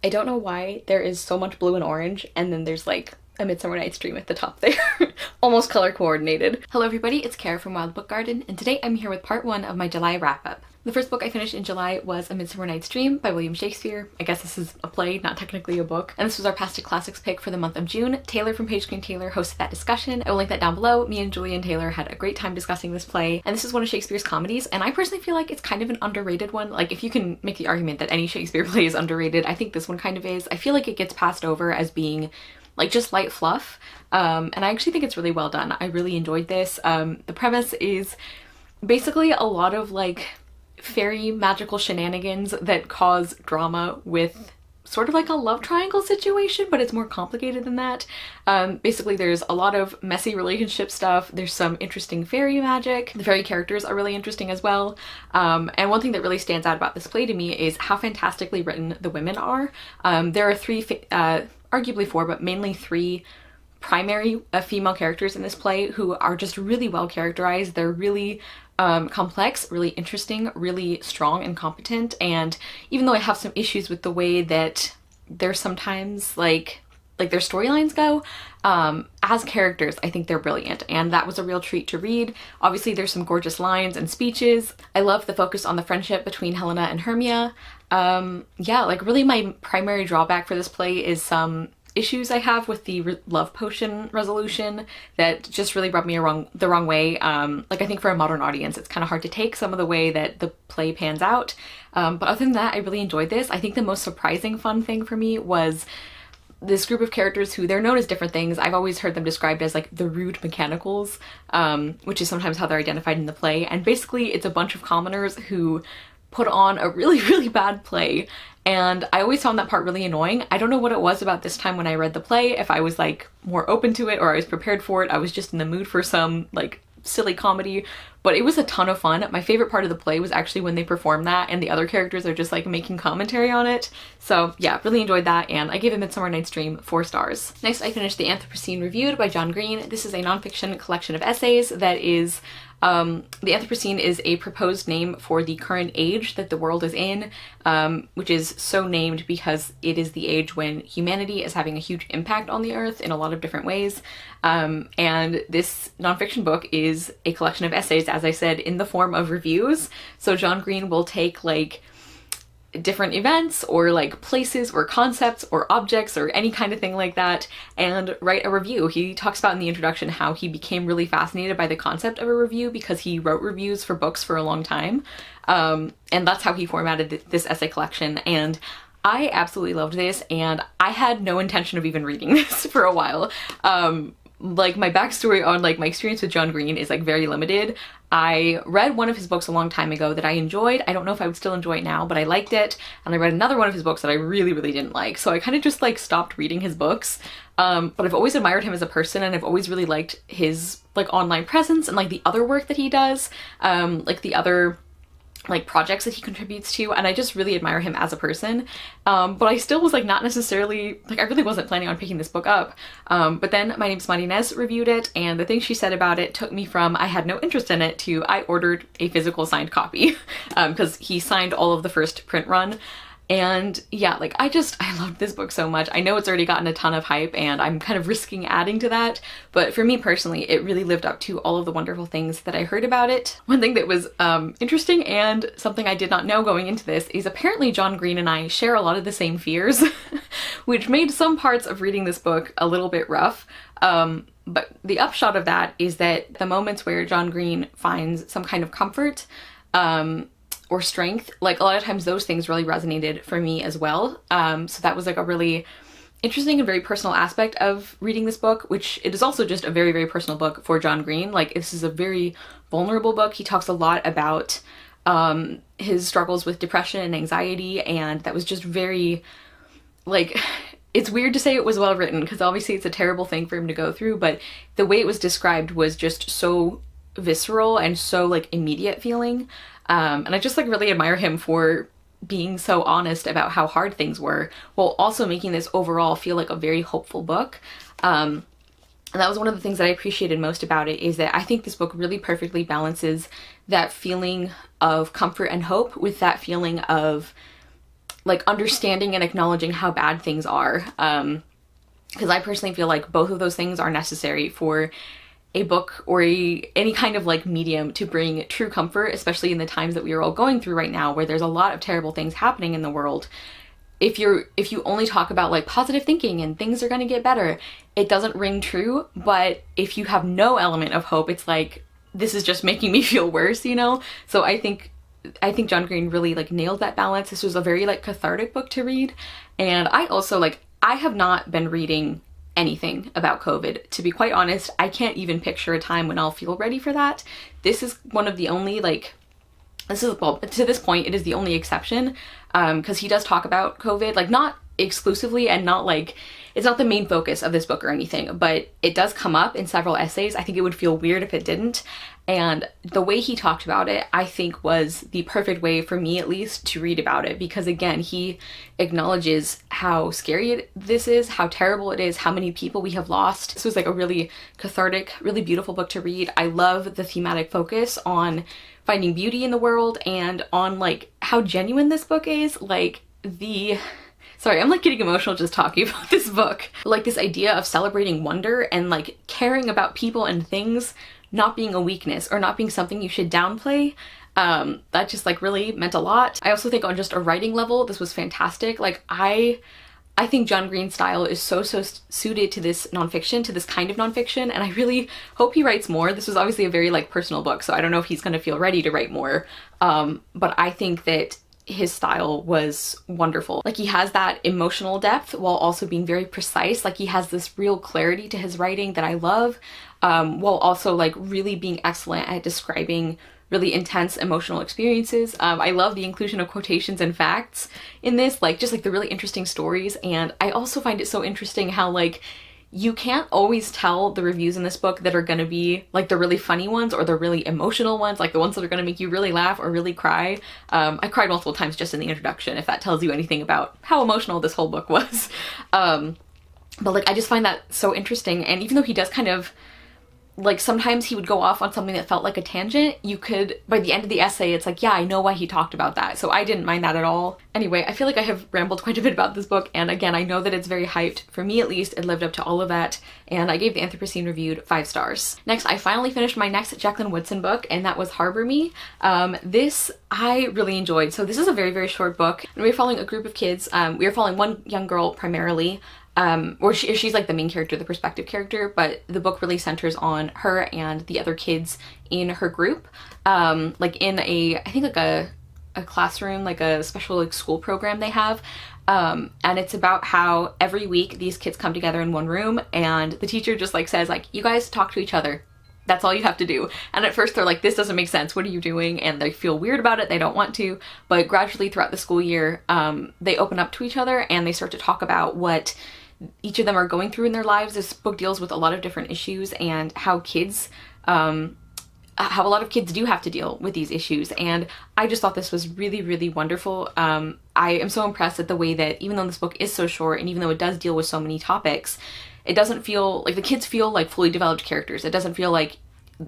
I don't know why there is so much blue and orange, and then there's like a Midsummer Night's Dream at the top there. Almost color coordinated. Hello everybody, it's Kara from Wild Book Garden, and today I'm here with part 1 of my July wrap-up. The first book I finished in July was A Midsummer Night's Dream by William Shakespeare. I guess this is a play, not technically a book. And this was our Past to Classics pick for the month of June. Taylor from Page Screen Taylor hosted that discussion. I will link that down below. Me and Julie and Taylor had a great time discussing this play. And this is one of Shakespeare's comedies, and I personally feel like it's kind of an underrated one. Like, if you can make the argument that any Shakespeare play is underrated, I think this one kind of is. I feel like it gets passed over as being like just light fluff. And I actually think it's really well done. I really enjoyed this. The premise is basically a lot of like fairy magical shenanigans that cause drama with sort of like a love triangle situation, but it's more complicated than that. Basically there's a lot of messy relationship stuff. There's some interesting fairy magic. The fairy characters are really interesting as well. And one thing that really stands out about this play to me is how fantastically written the women are. There are arguably four, but mainly three primary female characters in this play who are just really well characterized. They're really complex, really interesting, really strong and competent, and even though I have some issues with the way that they're sometimes like their storylines go, as characters I think they're brilliant, and that was a real treat to read. Obviously there's some gorgeous lines and speeches. I love the focus on the friendship between Helena and Hermia. Yeah, like really my primary drawback for this play is some issues I have with the love potion resolution that just really rubbed me the wrong way. Like I think for a modern audience it's kind of hard to take some of the way that the play pans out. But other than that, I really enjoyed this. I think the most surprising fun thing for me was this group of characters who they're known as different things. I've always heard them described as like the rude mechanicals, which is sometimes how they're identified in the play. And basically it's a bunch of commoners who put on a really, really bad play. And I always found that part really annoying. I don't know what it was about this time when I read the play, if I was like more open to it or I was prepared for it. I was just in the mood for some like silly comedy, but it was a ton of fun. My favorite part of the play was actually when they perform that and the other characters are just like making commentary on it. So yeah, really enjoyed that, and I gave A Midsummer Night's Dream 4 stars. Next, I finished The Anthropocene Reviewed by John Green. This is a nonfiction collection of essays that is the Anthropocene is a proposed name for the current age that the world is in, which is so named because it is the age when humanity is having a huge impact on the earth in a lot of different ways. And this nonfiction book is a collection of essays, as I said, in the form of reviews. So John Green will take like different events or like places or concepts or objects or any kind of thing like that and write a review. He talks about in the introduction how he became really fascinated by the concept of a review because he wrote reviews for books for a long time. And that's how he formatted this essay collection, and I absolutely loved this, and I had no intention of even reading this for a while. Like my backstory on like my experience with John Green is like very limited. I read one of his books a long time ago that I enjoyed. I don't know if I would still enjoy it now, but I liked it. And I read another one of his books that I really, really didn't like. So I kind of just like stopped reading his books. But I've always admired him as a person, and I've always really liked his like online presence and like the other work that he does, like the other like projects that he contributes to, and I just really admire him as a person. But I still was like not necessarily, like I really wasn't planning on picking this book up. But then My Name's Marinez reviewed it, and the things she said about it took me from I had no interest in it to I ordered a physical signed copy because he signed all of the first print run. And yeah, like I loved this book so much. I know it's already gotten a ton of hype and I'm kind of risking adding to that, but for me personally, it really lived up to all of the wonderful things that I heard about it. One thing that was interesting and something I did not know going into this is apparently John Green and I share a lot of the same fears, which made some parts of reading this book a little bit rough. But the upshot of that is that the moments where John Green finds some kind of comfort, or strength, like a lot of times those things really resonated for me as well. So that was like a really interesting and very personal aspect of reading this book, which it is also just a very, very personal book for John Green. Like this is a very vulnerable book. He talks a lot about his struggles with depression and anxiety, and that was just very, like, it's weird to say it was well written because obviously it's a terrible thing for him to go through, but the way it was described was just so visceral and so like immediate feeling. And I just like really admire him for being so honest about how hard things were while also making this overall feel like a very hopeful book. And that was one of the things that I appreciated most about it, is that I think this book really perfectly balances that feeling of comfort and hope with that feeling of like understanding and acknowledging how bad things are. Because I personally feel like both of those things are necessary for a book or any kind of like medium to bring true comfort, especially in the times that we are all going through right now, where there's a lot of terrible things happening in the world. If you only talk about like positive thinking and things are going to get better, it doesn't ring true. But if you have no element of hope, it's like, this is just making me feel worse, you know? So I think John Green really like nailed that balance. This was a very like cathartic book to read. And I also like, I have not been reading anything about COVID. To be quite honest, I can't even picture a time when I'll feel ready for that. This is one of the only like, well, to this point, it is the only exception, because he does talk about COVID, like not exclusively and not like, it's not the main focus of this book or anything, but it does come up in several essays. I think it would feel weird if it didn't. And the way he talked about it, I think was the perfect way for me at least to read about it, because again, he acknowledges how scary this is, how terrible it is, how many people we have lost. This was like a really cathartic, really beautiful book to read. I love the thematic focus on finding beauty in the world and on like how genuine this book is. Like sorry, I'm like getting emotional just talking about this book. Like this idea of celebrating wonder and like caring about people and things not being a weakness or not being something you should downplay. That just like really meant a lot. I also think on just a writing level, this was fantastic. Like I think John Green's style is so suited to this nonfiction, to this kind of nonfiction, and I really hope he writes more. This was obviously a very like personal book, so I don't know if he's gonna feel ready to write more. But I think that his style was wonderful. Like he has that emotional depth while also being very precise. Like he has this real clarity to his writing that I love, while also like really being excellent at describing really intense emotional experiences. I love the inclusion of quotations and facts in this, like just like the really interesting stories. And I also find it so interesting how like you can't always tell the reviews in this book that are going to be like the really funny ones or the really emotional ones, like the ones that are going to make you really laugh or really cry. I cried multiple times just in the introduction, if that tells you anything about how emotional this whole book was. But like I just find that so interesting. And even though he does kind of like sometimes he would go off on something that felt like a tangent, you could, by the end of the essay, it's like, yeah, I know why he talked about that. So I didn't mind that at all. Anyway, I feel like I have rambled quite a bit about this book. And again, I know that it's very hyped. For me, at least, it lived up to all of that. And I gave the Anthropocene Reviewed 5 stars. Next, I finally finished my next Jacqueline Woodson book, and that was Harbor Me. This I really enjoyed. So this is a very, very short book. And we're following a group of kids. We are following one young girl primarily. Or she's like the main character, the perspective character, but the book really centers on her and the other kids in her group, like in I think like a classroom, like a special like school program they have. And it's about how every week these kids come together in one room and the teacher just like says like, you guys talk to each other. That's all you have to do. And at first they're like, this doesn't make sense. What are you doing? And they feel weird about it. They don't want to. But gradually throughout the school year, they open up to each other and they start to talk about what each of them are going through in their lives. This book deals with a lot of different issues and how kids, how a lot of kids do have to deal with these issues. And I just thought this was really, really wonderful. I am so impressed at the way that even though this book is so short and even though it does deal with so many topics, it doesn't feel like the kids feel like fully developed characters. It doesn't feel like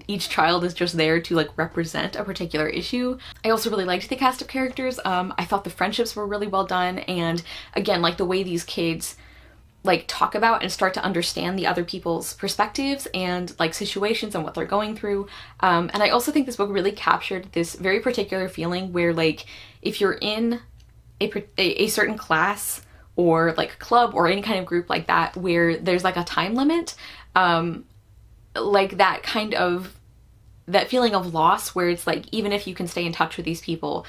each child is just there to like represent a particular issue. I also really liked the cast of characters. I thought the friendships were really well done. And again, like the way these kids like talk about and start to understand the other people's perspectives and like situations and what they're going through. And I also think this book really captured this very particular feeling where like if you're in a certain class or like club or any kind of group like that where there's like a time limit, like that kind of, that feeling of loss where it's like even if you can stay in touch with these people,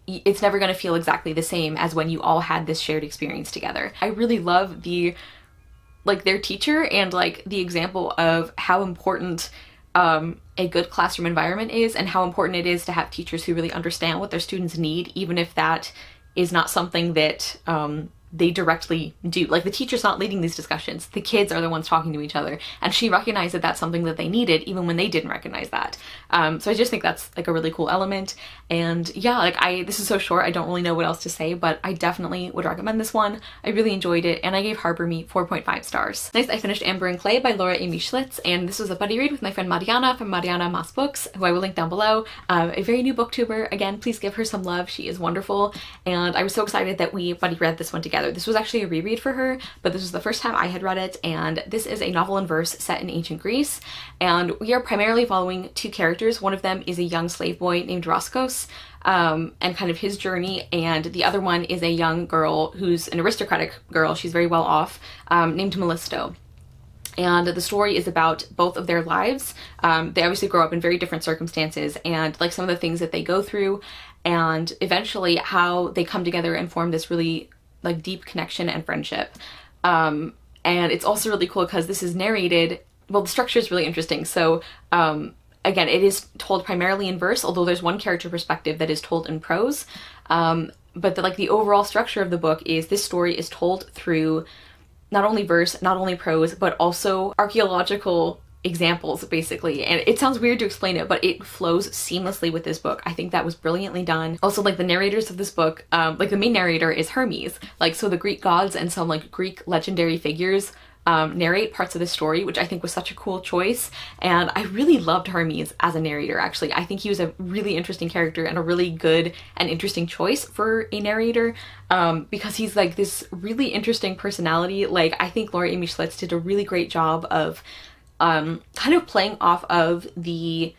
it's never going to feel exactly the same as when you all had this shared experience together. I really love their teacher and like the example of how important a good classroom environment is and how important it is to have teachers who really understand what their students need, even if that is not something that they directly do. Like, the teacher's not leading these discussions, the kids are the ones talking to each other, and she recognized that that's something that they needed even when they didn't recognize that. So I just think that's like a really cool element. And yeah, like this is so short, I don't really know what else to say, but I definitely would recommend this one. I really enjoyed it, and I gave Harbor Meat 4.5 stars. Next, I finished Amber and Clay by Laura Amy Schlitz, and this was a buddy read with my friend Mariana from Mariana Mas Books, who I will link down below. A very new booktuber. Again, please give her some love. She is wonderful, and I was so excited that we buddy read this one together. This was actually a reread for her, but this was the first time I had read it, and this is a novel in verse set in ancient Greece, and we are primarily following two characters. One of them is a young slave boy named Roscos, and kind of his journey, and the other one is a young girl who's an aristocratic girl, she's very well off, named Mellisto. And the story is about both of their lives. They obviously grow up in very different circumstances, and like some of the things that they go through, and eventually how they come together and form this really like deep connection and friendship. And it's also really cool because this is narrated, well, the structure is really interesting. So again, it is told primarily in verse, although there's one character perspective that is told in prose. But the overall structure of the book is this story is told through not only verse, not only prose, but also archaeological examples, basically. And it sounds weird to explain it, but it flows seamlessly with this book. I think that was brilliantly done. Also, like, the narrators of this book, like the main narrator is Hermes. Like, so the Greek gods and some like Greek legendary figures narrate parts of the story, which I think was such a cool choice. And I really loved Hermes as a narrator, actually. I think he was a really interesting character and a really good and interesting choice for a narrator, because he's like this really interesting personality. Like, I think Laura Amy Schlitz did a really great job of kind of playing off of the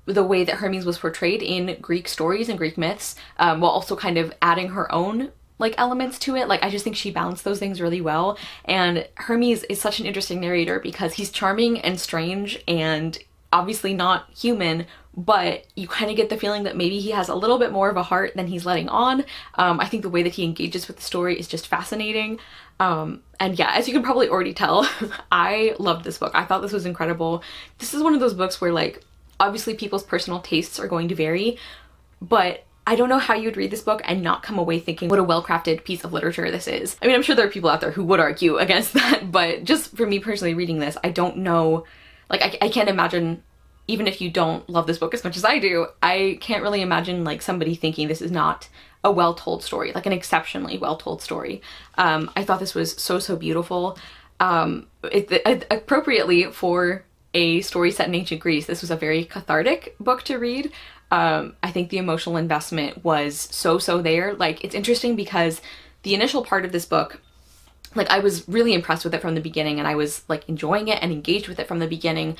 way that Hermes was portrayed in Greek stories and Greek myths, while also kind of adding her own like elements to it. Like, I just think she balanced those things really well. And Hermes is such an interesting narrator because he's charming and strange and obviously not human, but you kind of get the feeling that maybe he has a little bit more of a heart than he's letting on. I think the way that he engages with the story is just fascinating. And yeah, as you can probably already tell, I loved this book. I thought this was incredible. This is one of those books where, like, obviously people's personal tastes are going to vary, but I don't know how you would read this book and not come away thinking what a well-crafted piece of literature this is. I mean, I'm sure there are people out there who would argue against that, but just for me personally reading this, I don't know, like, I can't imagine, even if you don't love this book as much as I do, I can't really imagine like somebody thinking this is not a well-told story, like an exceptionally well-told story. I thought this was so beautiful. Appropriately for a story set in ancient Greece, this was a very cathartic book to read. I think the emotional investment was so there. Like, it's interesting because the initial part of this book, like, I was really impressed with it from the beginning, and I was like enjoying it and engaged with it from the beginning.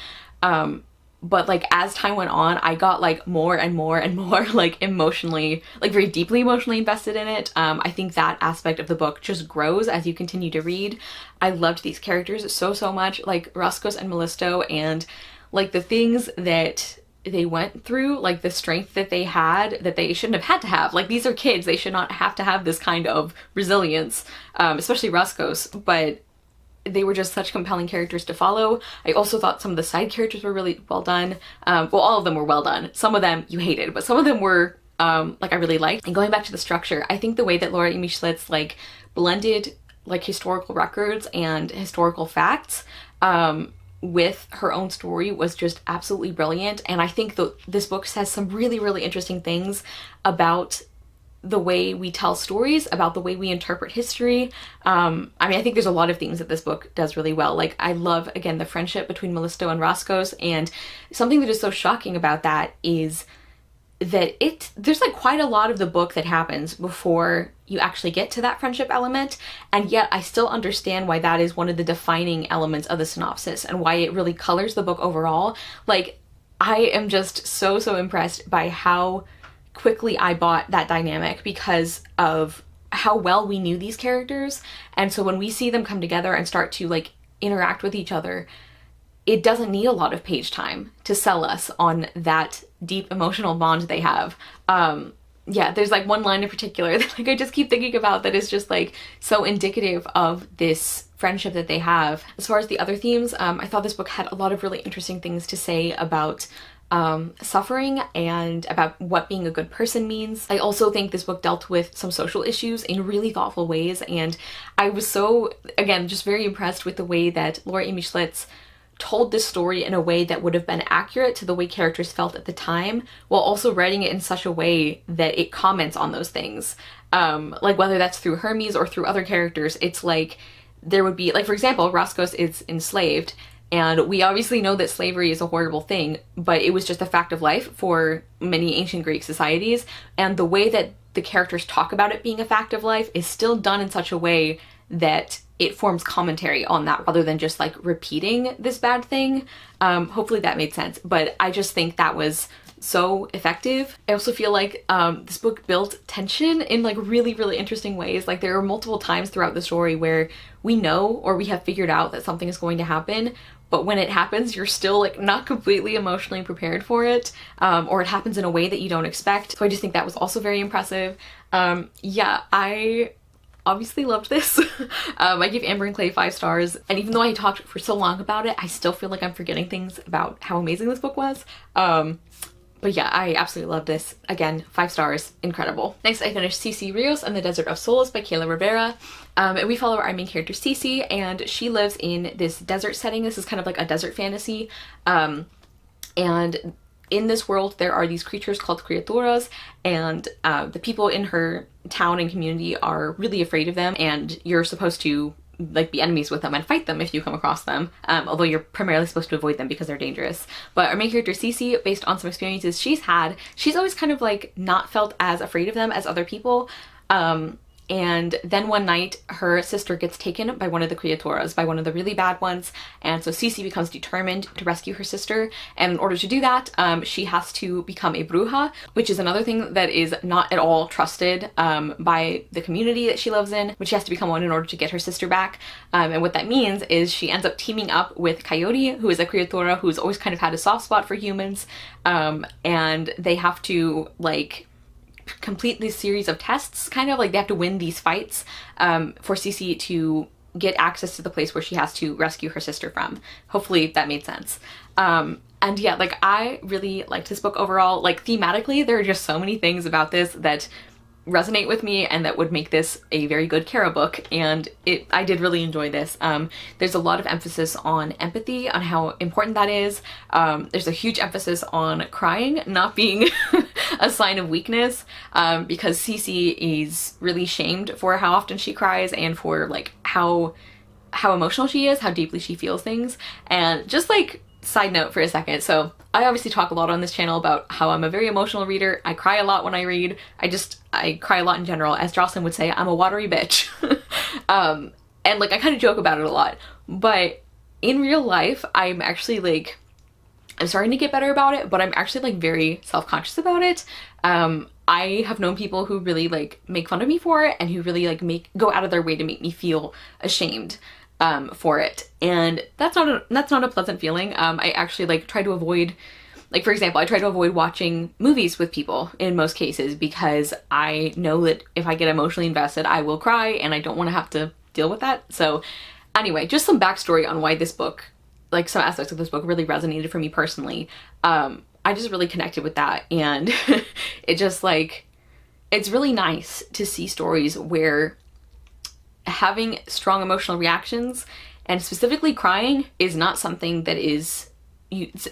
But like, as time went on, I got like more and more like emotionally, like very deeply emotionally invested in it. I think that aspect of the book just grows as you continue to read. I loved these characters so much, like Roscos and Mellisto, and like the things that they went through, like the strength that they had that they shouldn't have had to have. Like, these are kids, they should not have to have this kind of resilience, especially Roscos, but they were just such compelling characters to follow. I also thought some of the side characters were really well done. Well, all of them were well done. Some of them you hated, but some of them were like I really liked. And going back to the structure, I think the way that Laura Amy Schlitz like blended like historical records and historical facts with her own story was just absolutely brilliant. And I think that this book has some really interesting things about the way we tell stories, about the way we interpret history. I mean, I think there's a lot of things that this book does really well. Like, I love, again, the friendship between Mellisto and Roscos, and something that is so shocking about that is that there's like quite a lot of the book that happens before you actually get to that friendship element, and yet I still understand why that is one of the defining elements of the synopsis and why it really colors the book overall. Like, I am just so impressed by how quickly I bought that dynamic because of how well we knew these characters. And so when we see them come together and start to like interact with each other, it doesn't need a lot of page time to sell us on that deep emotional bond they have. Yeah, there's like one line in particular that like I just keep thinking about that is just like so indicative of this friendship that they have. As far as the other themes, I thought this book had a lot of really interesting things to say about suffering and about what being a good person means. I also think this book dealt with some social issues in really thoughtful ways, and I was so, again, just very impressed with the way that Laura Amy Schlitz told this story in a way that would have been accurate to the way characters felt at the time, while also writing it in such a way that it comments on those things. Like whether that's through Hermes or through other characters, it's like there would be, like for example, Roscos is enslaved, and we obviously know that slavery is a horrible thing, but it was just a fact of life for many ancient Greek societies, and the way that the characters talk about it being a fact of life is still done in such a way that it forms commentary on that rather than just like repeating this bad thing. Hopefully that made sense, but I just think that was so effective. I also feel like this book built tension in like really, really interesting ways. Like there are multiple times throughout the story where we know or we have figured out that something is going to happen, but when it happens, you're still like not completely emotionally prepared for it, or it happens in a way that you don't expect. So I just think that was also very impressive. Yeah, I obviously loved this. I gave Amber and Clay 5 stars, and even though I talked for so long about it, I still feel like I'm forgetting things about how amazing this book was. But yeah, I absolutely love this. Again, 5 stars, incredible. Next, I finished Cici Rios and the Desert of Souls by Kayla Rivera. And we follow our main character Cici, and she lives in this desert setting. This is kind of like a desert fantasy. And in this world, there are these creatures called criaturas, and the people in her town and community are really afraid of them, and you're supposed to like be enemies with them and fight them if you come across them, although you're primarily supposed to avoid them because they're dangerous. But our main character Cici, based on some experiences she's had, she's always kind of like not felt as afraid of them as other people. And then one night her sister gets taken by one of the criaturas, by one of the really bad ones, and so Cici becomes determined to rescue her sister, and in order to do that she has to become a bruja, which is another thing that is not at all trusted by the community that she lives in, but she has to become one in order to get her sister back. And what that means is she ends up teaming up with Coyote, who is a criatura who's always kind of had a soft spot for humans, and they have to like complete this series of tests, kind of like they have to win these fights for Cici to get access to the place where she has to rescue her sister from. Hopefully that made sense. And yeah, like I really liked this book overall. Like thematically, there are just so many things about this that resonate with me and that would make this a very good Kara book, and I did really enjoy this. There's a lot of emphasis on empathy, on how important that is. There's a huge emphasis on crying not being a sign of weakness, because Cici is really shamed for how often she cries and for like how emotional she is, how deeply she feels things. And just like side note for a second, so I obviously talk a lot on this channel about how I'm a very emotional reader. I cry a lot when I read. I cry a lot in general. As Jocelyn would say, I'm a watery bitch. And like I kind of joke about it a lot, but in real life I'm actually like, I'm starting to get better about it, but I'm actually like very self-conscious about it. I have known people who really like make fun of me for it and who really like go out of their way to make me feel ashamed for it, and that's not a pleasant feeling. I actually like try to avoid, like for example, I try to avoid watching movies with people in most cases because I know that if I get emotionally invested I will cry and I don't want to have to deal with that. So anyway, just some backstory on why this book, like some aspects of this book really resonated for me personally. I just really connected with that, and it just like, it's really nice to see stories where having strong emotional reactions and specifically crying is not something that is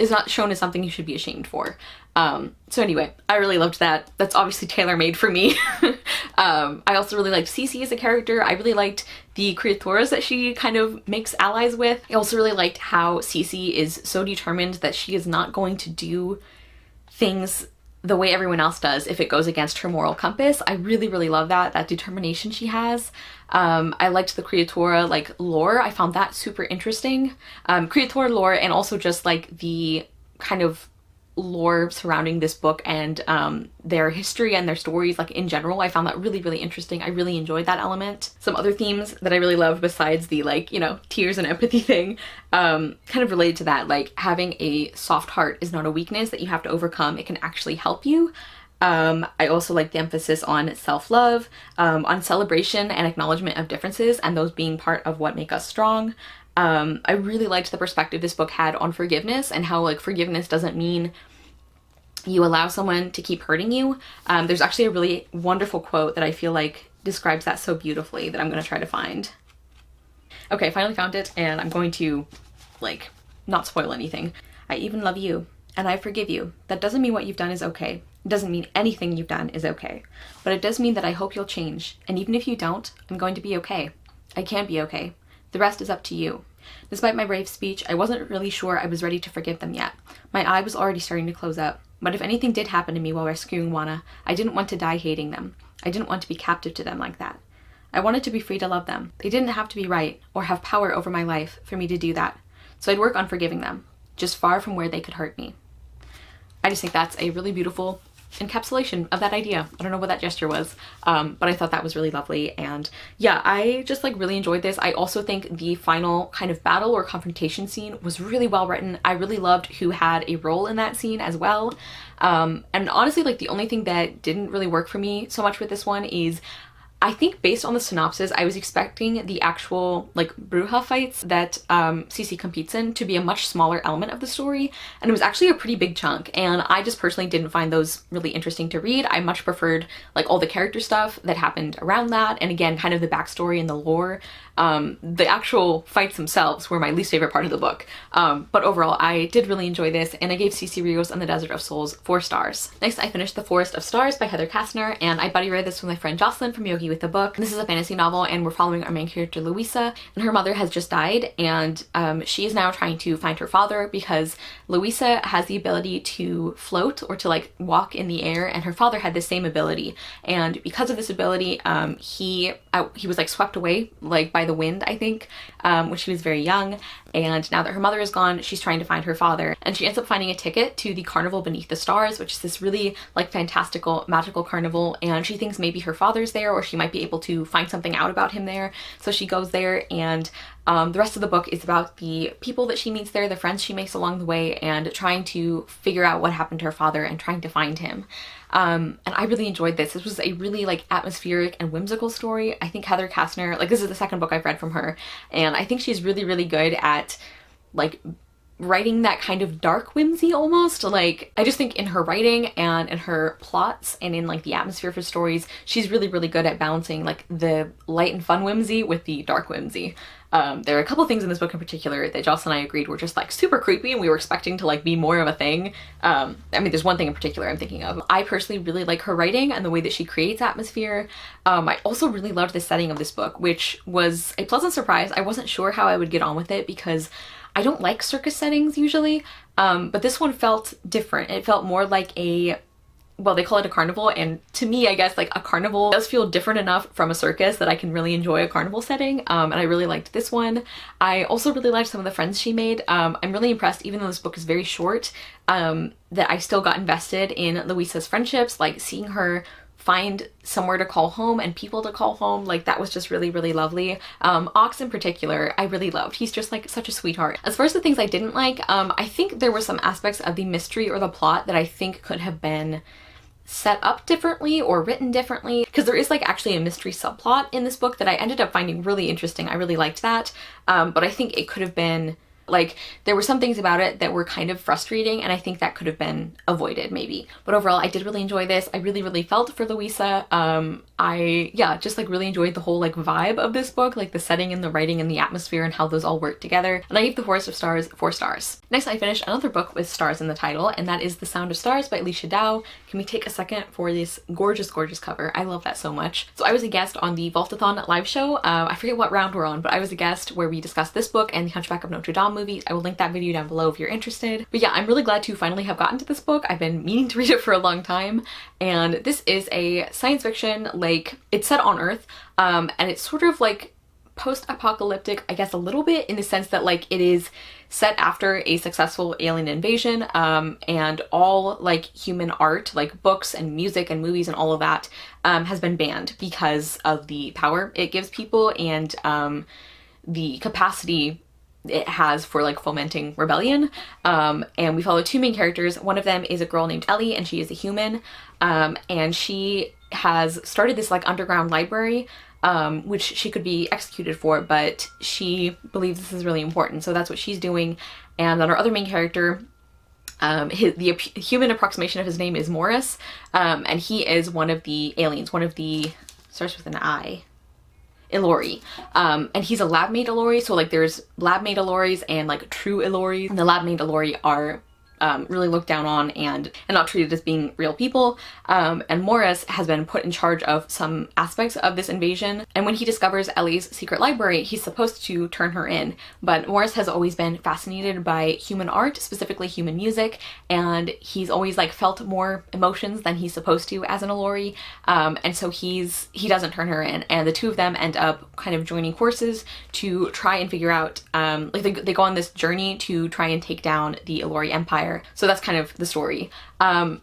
not shown as something you should be ashamed for. So anyway, I really loved that. That's obviously tailor-made for me. I also really liked Cici as a character. I really liked the criaturas that she kind of makes allies with. I also really liked how Cici is so determined that she is not going to do things the way everyone else does if it goes against her moral compass. I really, really love that determination she has. I liked the creatura like lore. I found that super interesting. Creatura lore, and also just like the kind of lore surrounding this book and their history and their stories like in general. I found that really, really interesting. I really enjoyed that element. Some other themes that I really loved besides the like, you know, tears and empathy thing, kind of related to that, like having a soft heart is not a weakness that you have to overcome. It can actually help you. I also like the emphasis on self-love, on celebration and acknowledgement of differences and those being part of what make us strong. I really liked the perspective this book had on forgiveness and how like forgiveness doesn't mean you allow someone to keep hurting you. There's actually a really wonderful quote that I feel like describes that so beautifully that I'm going to try to find. Okay, I finally found it, and I'm going to, like, not spoil anything. I even love you, and I forgive you. That doesn't mean what you've done is okay. It doesn't mean anything you've done is okay. But it does mean that I hope you'll change, and even if you don't, I'm going to be okay. I can be okay. The rest is up to you. Despite my brave speech, I wasn't really sure I was ready to forgive them yet. My eye was already starting to close up. But if anything did happen to me while rescuing Juana, I didn't want to die hating them. I didn't want to be captive to them like that. I wanted to be free to love them. They didn't have to be right or have power over my life for me to do that. So I'd work on forgiving them, just far from where they could hurt me. I just think that's a really beautiful encapsulation of that idea. I don't know what that gesture was, but I thought that was really lovely. And yeah, I just like really enjoyed this. I also think the final kind of battle or confrontation scene was really well written. I really loved who had a role in that scene as well. And honestly, like the only thing that didn't really work for me so much with this one is I think based on the synopsis, I was expecting the actual like bruja fights that Cece competes in to be a much smaller element of the story, and it was actually a pretty big chunk, and I just personally didn't find those really interesting to read. I much preferred like all the character stuff that happened around that, and again, kind of the backstory and the lore. The actual fights themselves were my least favorite part of the book, but overall I did really enjoy this, and I gave Cece Rios and the Desert of Souls 4 stars. Next, I finished The Forest of Stars by Heather Kastner, and I buddy read this with my friend Jocelyn from Yogi with the Book. This is a fantasy novel, and we're following our main character Louisa, and her mother has just died, and she is now trying to find her father because Louisa has the ability to float or to like walk in the air, and her father had the same ability, and because of this ability he was like swept away like by the wind, I think, when she was very young, and now that her mother is gone, she's trying to find her father, and she ends up finding a ticket to the Carnival Beneath the Stars, which is this really like fantastical magical carnival, and she thinks maybe her father's there or she might be able to find something out about him there, so she goes there, and the rest of the book is about the people that she meets there, the friends she makes along the way, and trying to figure out what happened to her father and trying to find him. And I really enjoyed this. This was a really like atmospheric and whimsical story. I think Heather Kastner, like this is the second book I've read from her, and I think she's really, really good at like writing that kind of dark whimsy almost. Like I just think in her writing and in her plots and in like the atmosphere of her stories, she's really, really good at balancing like the light and fun whimsy with the dark whimsy. There are a couple things in this book in particular that Jocelyn and I agreed were just like super creepy and we were expecting to like be more of a thing. I mean, there's one thing in particular I'm thinking of. I personally really like her writing and the way that she creates atmosphere. I also really loved the setting of this book, which was a pleasant surprise. I wasn't sure how I would get on with it because I don't like circus settings usually, but this one felt different. It felt more like a, well, they call it a carnival, and to me, I guess like a carnival does feel different enough from a circus that I can really enjoy a carnival setting, and I really liked this one. I also really liked some of the friends she made. I'm really impressed, even though this book is very short, that I still got invested in Louisa's friendships, like seeing her find somewhere to call home and people to call home. Like that was just really, really lovely. Ox in particular, I really loved. He's just like such a sweetheart. As far as the things I didn't like, I think there were some aspects of the mystery or the plot that I think could have been set up differently or written differently, because there is like actually a mystery subplot in this book that I ended up finding really interesting. I really liked that, but I think it could have been like, there were some things about it that were kind of frustrating, and I think that could have been avoided maybe. But overall, I did really enjoy this. I really, really felt for Louisa. Yeah, just like really enjoyed the whole like vibe of this book, like the setting and the writing and the atmosphere and how those all work together. And I gave The Forest of Stars 4 stars. Next, I finished another book with stars in the title, and that is The Sound of Stars by Alicia Dow. Can we take a second for this gorgeous, gorgeous cover? I love that so much. So I was a guest on the Vaultathon live show. I forget what round we're on, but I was a guest where we discussed this book and the Hunchback of Notre Dame movies. I will link that video down below if you're interested. But yeah, I'm really glad to finally have gotten to this book. I've been meaning to read it for a long time, and this is a science fiction, like it's set on Earth, and it's sort of like post-apocalyptic, I guess, a little bit, in the sense that like it is set after a successful alien invasion, and all like human art, like books and music and movies and all of that, has been banned because of the power it gives people and the capacity it has for like fomenting rebellion. And we follow two main characters. One of them is a girl named Ellie, and she is a human, and she has started this like underground library, which she could be executed for, but she believes this is really important, so that's what she's doing. And then our other main character, The human approximation of his name is Morris, and he is one of the aliens, one of the, starts with an I, Ilori. And he's a lab-made Ilori, so like there's lab-made Iloris and like true Ilori. And the lab-made Ilori are really looked down on and not treated as being real people. And Morris has been put in charge of some aspects of this invasion. And when he discovers Ellie's secret library, he's supposed to turn her in. But Morris has always been fascinated by human art, specifically human music, and he's always like felt more emotions than he's supposed to as an Ilori. And so he doesn't turn her in, and the two of them end up kind of joining forces to try and figure out, like they go on this journey to try and take down the Ilori Empire. So that's kind of the story. And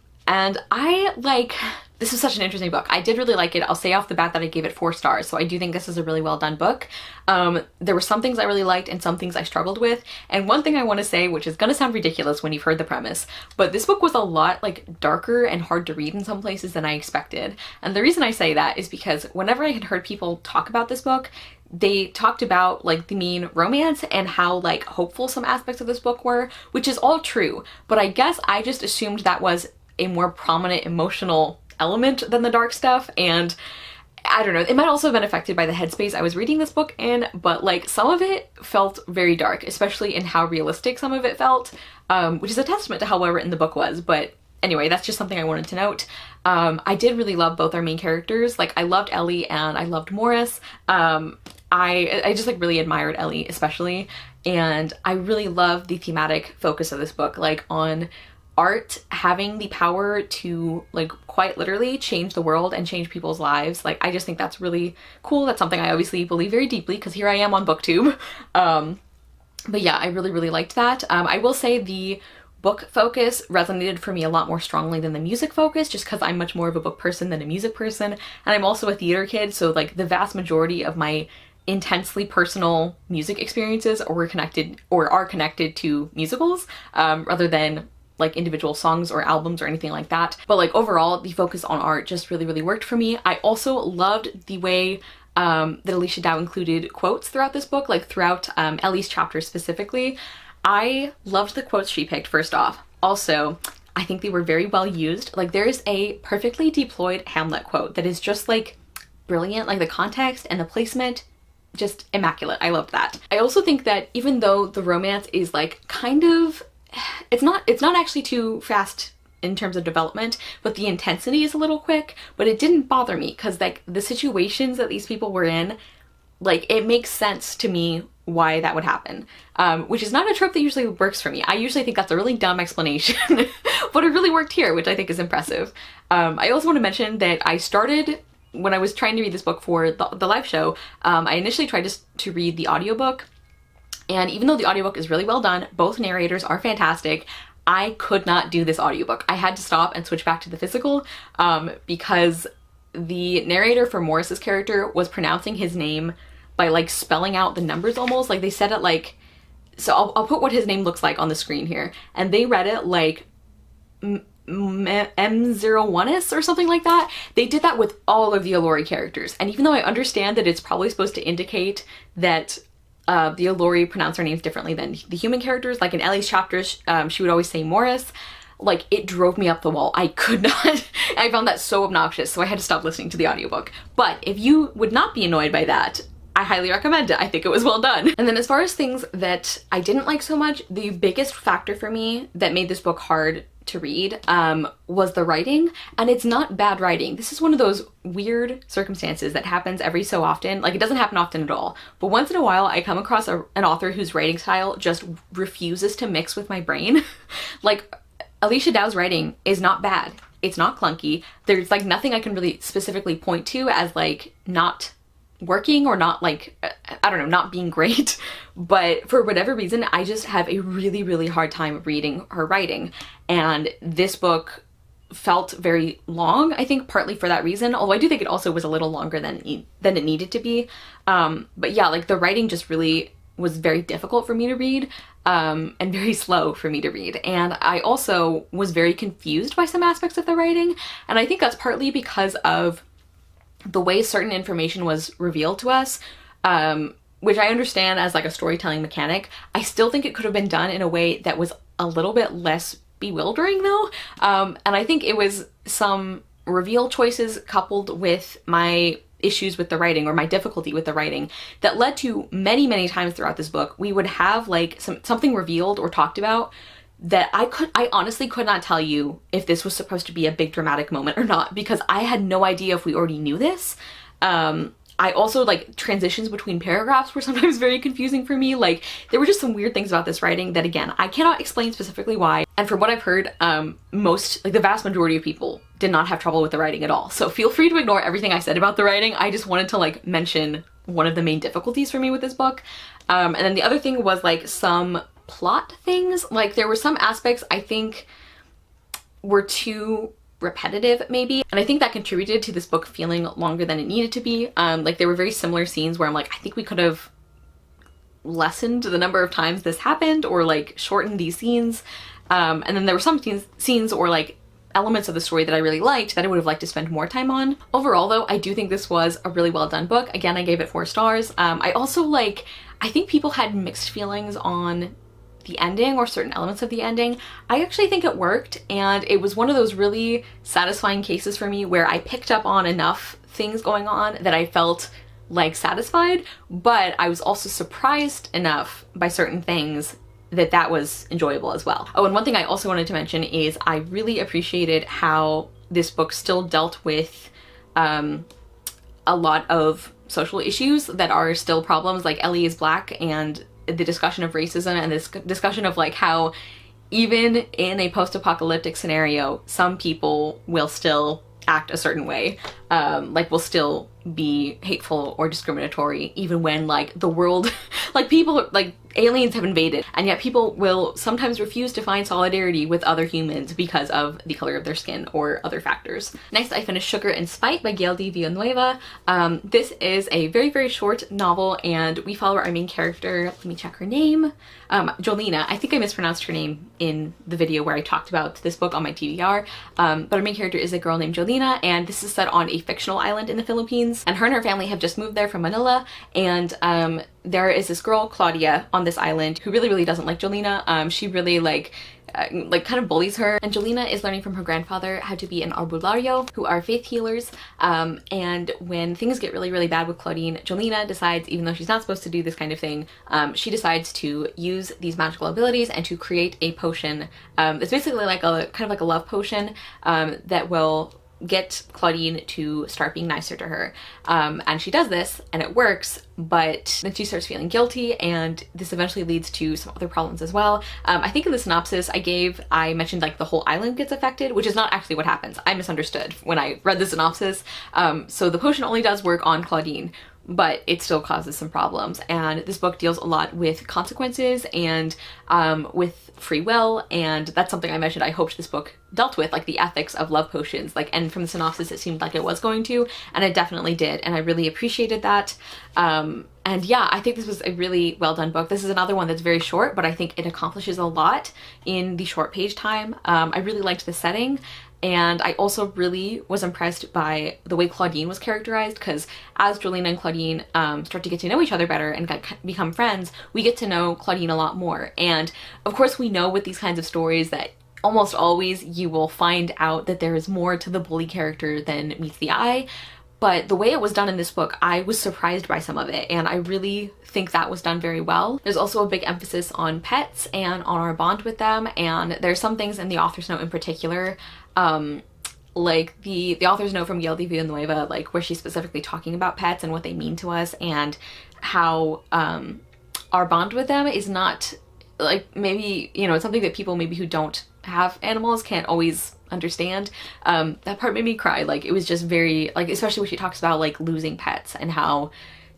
this is such an interesting book. I did really like it. I'll say off the bat that I gave it 4 stars. So I do think this is a really well done book. There were some things I really liked and some things I struggled with. And one thing I want to say, which is going to sound ridiculous when you've heard the premise, but this book was a lot like darker and hard to read in some places than I expected. And the reason I say that is because whenever I had heard people talk about this book, they talked about like the main romance and how like hopeful some aspects of this book were, which is all true. But I guess I just assumed that was a more prominent emotional element than the dark stuff, and I don't know, it might also have been affected by the headspace I was reading this book in, but like some of it felt very dark, especially in how realistic some of it felt, which is a testament to how well written the book was. But anyway, that's just something I wanted to note. I did really love both our main characters. Like I loved Ellie and I loved Morris. I just like really admired Ellie especially, and I really love the thematic focus of this book, like on art having the power to like quite literally change the world and change people's lives. Like I just think that's really cool. That's something I obviously believe very deeply because here I am on BookTube. But yeah, I really liked that. I will say the book focus resonated for me a lot more strongly than the music focus, just because I'm much more of a book person than a music person, and I'm also a theater kid, so like the vast majority of my intensely personal music experiences are connected to musicals, rather than like individual songs or albums or anything like that. But like overall, the focus on art just really worked for me. I also loved the way that Alicia Dow included quotes throughout this book, like throughout Ellie's chapter specifically. I loved the quotes she picked, first off. Also, I think they were very well used. Like there is a perfectly deployed Hamlet quote that is just like brilliant, like the context and the placement, just immaculate. I loved that. I also think that even though the romance is like kind of, it's not actually too fast in terms of development, but the intensity is a little quick, but it didn't bother me because like the situations that these people were in, like it makes sense to me why that would happen, which is not a trope that usually works for me. I usually think that's a really dumb explanation, but it really worked here, which I think is impressive. I also want to mention that I started, when I was trying to read this book for the live show, I initially tried to read the audiobook, and even though the audiobook is really well done, both narrators are fantastic, I could not do this audiobook. I had to stop and switch back to the physical, because the narrator for Morris's character was pronouncing his name by like spelling out the numbers almost. Like they said it like, so I'll put what his name looks like on the screen here, and they read it like M01s or something like that. They did that with all of the Ilori characters, and even though I understand that it's probably supposed to indicate that the Ilori pronounce their names differently than the human characters, like in Ellie's chapters, she would always say Morris, like it drove me up the wall. I could not, I found that so obnoxious, so I had to stop listening to the audiobook. But if you would not be annoyed by that, I highly recommend it. I think it was well done. And then as far as things that I didn't like so much, the biggest factor for me that made this book hard to read was the writing. And it's not bad writing. This is one of those weird circumstances that happens every so often. Like it doesn't happen often at all, but once in a while I come across an author whose writing style just refuses to mix with my brain. Like Alicia Dow's writing is not bad. It's not clunky. There's like nothing I can really specifically point to as like not working or not, like, I don't know, not being great, but for whatever reason I just have a really hard time reading her writing, and this book felt very long, I think partly for that reason, although I do think it also was a little longer than it needed to be. But yeah, like the writing just really was very difficult for me to read, and very slow for me to read, and I also was very confused by some aspects of the writing, and I think that's partly because of the way certain information was revealed to us, which I understand as like a storytelling mechanic. I still think it could have been done in a way that was a little bit less bewildering though. And I think it was some reveal choices coupled with my issues with the writing, or my difficulty with the writing, that led to many times throughout this book we would have like something revealed or talked about that I honestly could not tell you if this was supposed to be a big dramatic moment or not, because I had no idea if we already knew this. I also, like, transitions between paragraphs were sometimes very confusing for me. Like, there were just some weird things about this writing that, again, I cannot explain specifically why. And from what I've heard, the vast majority of people did not have trouble with the writing at all. So feel free to ignore everything I said about the writing. I just wanted to, like, mention one of the main difficulties for me with this book. And then the other thing was, like, some plot things. Like, there were some aspects I think were too repetitive maybe, and I think that contributed to this book feeling longer than it needed to be. Like, there were very similar scenes where I'm like, I think we could have lessened the number of times this happened, or like shortened these scenes. And then there were some scenes or like elements of the story that I really liked that I would have liked to spend more time on. Overall though, I do think this was a really well done book. Again, I gave it 4 stars. I also I think people had mixed feelings on the ending or certain elements of the ending. I actually think it worked, and it was one of those really satisfying cases for me where I picked up on enough things going on that I felt like satisfied, but I was also surprised enough by certain things that was enjoyable as well. Oh, and one thing I also wanted to mention is I really appreciated how this book still dealt with a lot of social issues that are still problems. Like, Ellie is Black, and the discussion of racism, and this discussion of like how even in a post-apocalyptic scenario, some people will still act a certain way, like will still be hateful or discriminatory, even when like the world, like people, like aliens have invaded, and yet people will sometimes refuse to find solidarity with other humans because of the color of their skin or other factors. Next, I finished Sugar and Spite by Gail de Villanueva. This is a very short novel, and we follow our main character. Let me check her name. Jolena. I think I mispronounced her name in the video where I talked about this book on my TBR, but our main character is a girl named Jolena, and this is set on a fictional island in the Philippines, and her and her family have just moved there from Manila, and there is this girl, Claudia, on this island who really doesn't like Jolena. She really kind of bullies her, and Jolena is learning from her grandfather how to be an arbulario, who are faith healers, and when things get really bad with Claudine, Jolena decides, even though she's not supposed to do this kind of thing, she decides to use these magical abilities and to create a potion. It's basically like a love potion that will get Claudine to start being nicer to her. And she does this, and it works, but then she starts feeling guilty, and this eventually leads to some other problems as well. I think in the synopsis I mentioned like the whole island gets affected, which is not actually what happens. I misunderstood when I read the synopsis. So the potion only does work on Claudine, but it still causes some problems. And this book deals a lot with consequences and with free will, and that's something I mentioned I hoped this book dealt with, like the ethics of love potions. And from the synopsis it seemed like it was going to, and it definitely did, and I really appreciated that. And yeah, I think this was a really well done book. This is another one that's very short, but I think it accomplishes a lot in the short page time. I really liked the setting, and I also really was impressed by the way Claudine was characterized, because as Jolena and Claudine start to get to know each other better and become friends, we get to know Claudine a lot more. And of course we know with these kinds of stories that almost always you will find out that there is more to the bully character than meets the eye. But the way it was done in this book, I was surprised by some of it, and I really think that was done very well. There's also a big emphasis on pets and on our bond with them, and there's some things in the author's note in particular, like the author's note from Gail de Villanueva, like where she's specifically talking about pets and what they mean to us, and how our bond with them is not, like, maybe, you know, it's something that people maybe who don't have animals can't always understand. That part made me cry. Like, it was just very, like, especially when she talks about like losing pets and how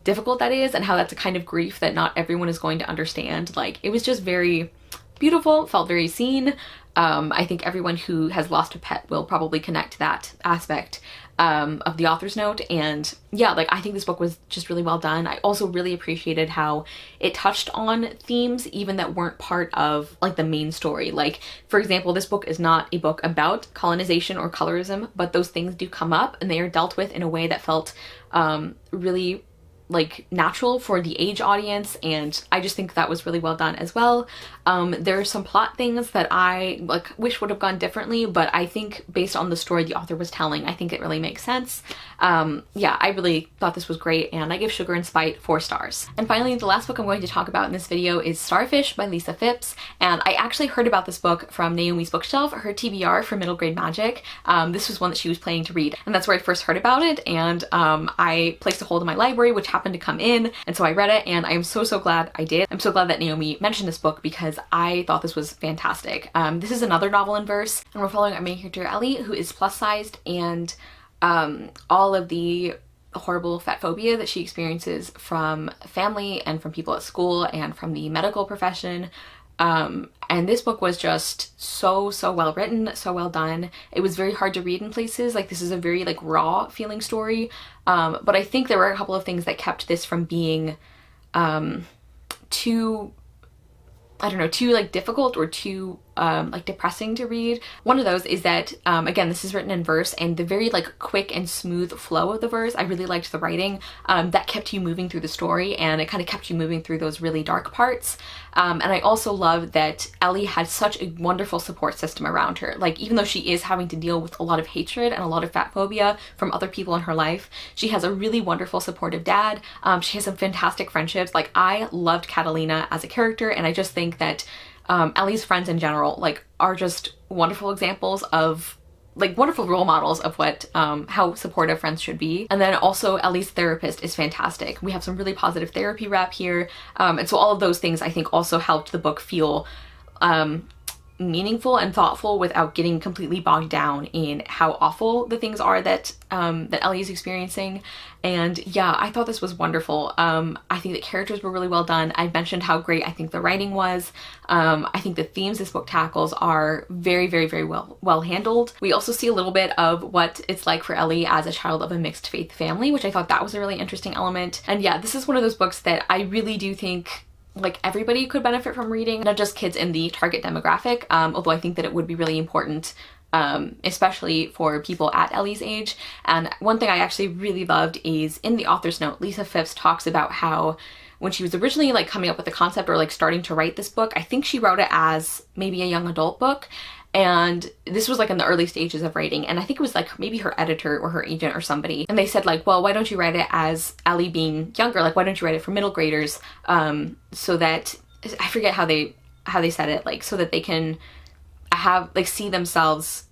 difficult that is, and how that's a kind of grief that not everyone is going to understand. Like, it was just very beautiful, felt very seen. I think everyone who has lost a pet will probably connect to that aspect of the author's note. And yeah, like, I think this book was just really well done. I also really appreciated how it touched on themes even that weren't part of like the main story. Like, for example, this book is not a book about colonization or colorism, but those things do come up, and they are dealt with in a way that felt really like natural for the age audience, and I just think that was really well done as well. There are some plot things that I like wish would have gone differently, but I think based on the story the author was telling, I think it really makes sense. Yeah, I really thought this was great, and I give Sugar and Spite 4 stars. And finally, the last book I'm going to talk about in this video is Starfish by Lisa Phipps, and I actually heard about this book from Naomi's Bookshelf, her TBR for Middle Grade Magic. This was one that she was planning to read, and that's where I first heard about it, and I placed a hold in my library, which happened to come in, and so I read it, and I am so glad I did. I'm so glad that Naomi mentioned this book because I thought this was fantastic. This is another novel in verse, and we're following our main character Ellie, who is plus-sized, and all of the horrible fat phobia that she experiences from family and from people at school and from the medical profession. And this book was just so well written, so well done. It was very hard to read in places. Like, this is a very like raw feeling story. But I think there were a couple of things that kept this from being too, I don't know, too like difficult or too like depressing to read. One of those is that, again, this is written in verse, and the very like quick and smooth flow of the verse, I really liked the writing. That kept you moving through the story, and it kind of kept you moving through those really dark parts. And I also love that Ellie had such a wonderful support system around her. Like, even though she is having to deal with a lot of hatred and a lot of fat phobia from other people in her life, she has a really wonderful supportive dad. She has some fantastic friendships. Like, I loved Catalina as a character, and I just think that Ellie's friends in general like are just wonderful examples of like wonderful role models of what how supportive friends should be. And then also Ellie's therapist is fantastic. We have some really positive therapy rep here, and so all of those things I think also helped the book feel meaningful and thoughtful without getting completely bogged down in how awful the things are that that Ellie is experiencing. And yeah, I thought this was wonderful. I think the characters were really well done. I mentioned how great I think the writing was. I think the themes this book tackles are very well handled. We also see a little bit of what it's like for Ellie as a child of a mixed faith family, which I thought that was a really interesting element. And yeah, this is one of those books that I really do think like everybody could benefit from reading, not just kids in the target demographic, although I think that it would be really important, especially for people at Ellie's age. And one thing I actually really loved is in the author's note, Lisa Phipps talks about how when she was originally like coming up with the concept or like starting to write this book, I think she wrote it as maybe a young adult book. And this was like in the early stages of writing, and I think it was like maybe her editor or her agent or somebody, and they said like, well, why don't you write it as Ellie being younger? Like, why don't you write it for middle graders, so that, I forget how they said it, like so that they can have like see themselves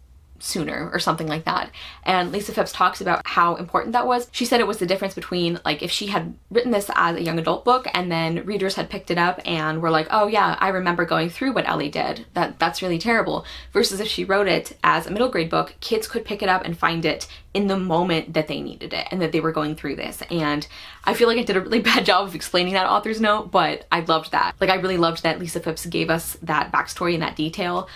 sooner or something like that. And Lisa Phipps talks about how important that was. She said it was the difference between like if she had written this as a young adult book and then readers had picked it up and were like, oh yeah, I remember going through what Ellie did, that's really terrible, versus if she wrote it as a middle grade book, kids could pick it up and find it in the moment that they needed it and that they were going through this. And I feel like I did a really bad job of explaining that author's note, but I loved that. Like, I really loved that Lisa Phipps gave us that backstory and that detail.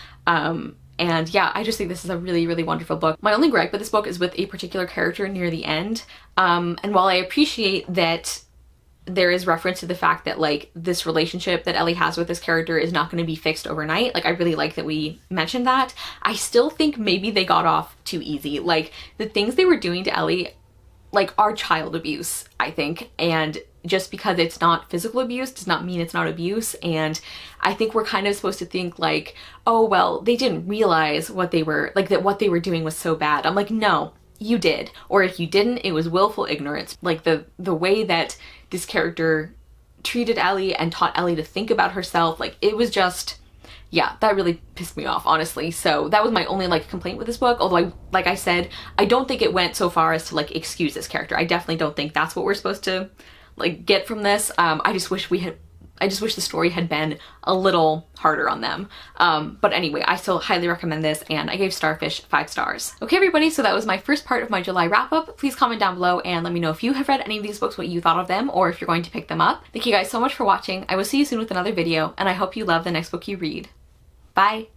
And yeah, I just think this is a really wonderful book. My only gripe with this book is with a particular character near the end. And while I appreciate that there is reference to the fact that like this relationship that Ellie has with this character is not going to be fixed overnight, like I really like that we mentioned that, I still think maybe they got off too easy. Like, the things they were doing to Ellie like are child abuse, I think, and just because it's not physical abuse does not mean it's not abuse. And I think we're kind of supposed to think like, oh well, they didn't realize what they were like, that what they were doing was so bad. I'm like, no, you did. Or if you didn't, it was willful ignorance. Like the way that this character treated Ellie and taught Ellie to think about herself, like it was just, yeah, that really pissed me off, honestly. So that was my only like complaint with this book. Although like I said, I don't think it went so far as to like excuse this character. I definitely don't think that's what we're supposed to like get from this. I just wish the story had been a little harder on them. But anyway, I still highly recommend this, and I gave Starfish 5 stars. Okay, everybody, so that was my first part of my July wrap-up. Please comment down below and let me know if you have read any of these books, what you thought of them, or if you're going to pick them up. Thank you guys so much for watching. I will see you soon with another video, and I hope you love the next book you read. Bye!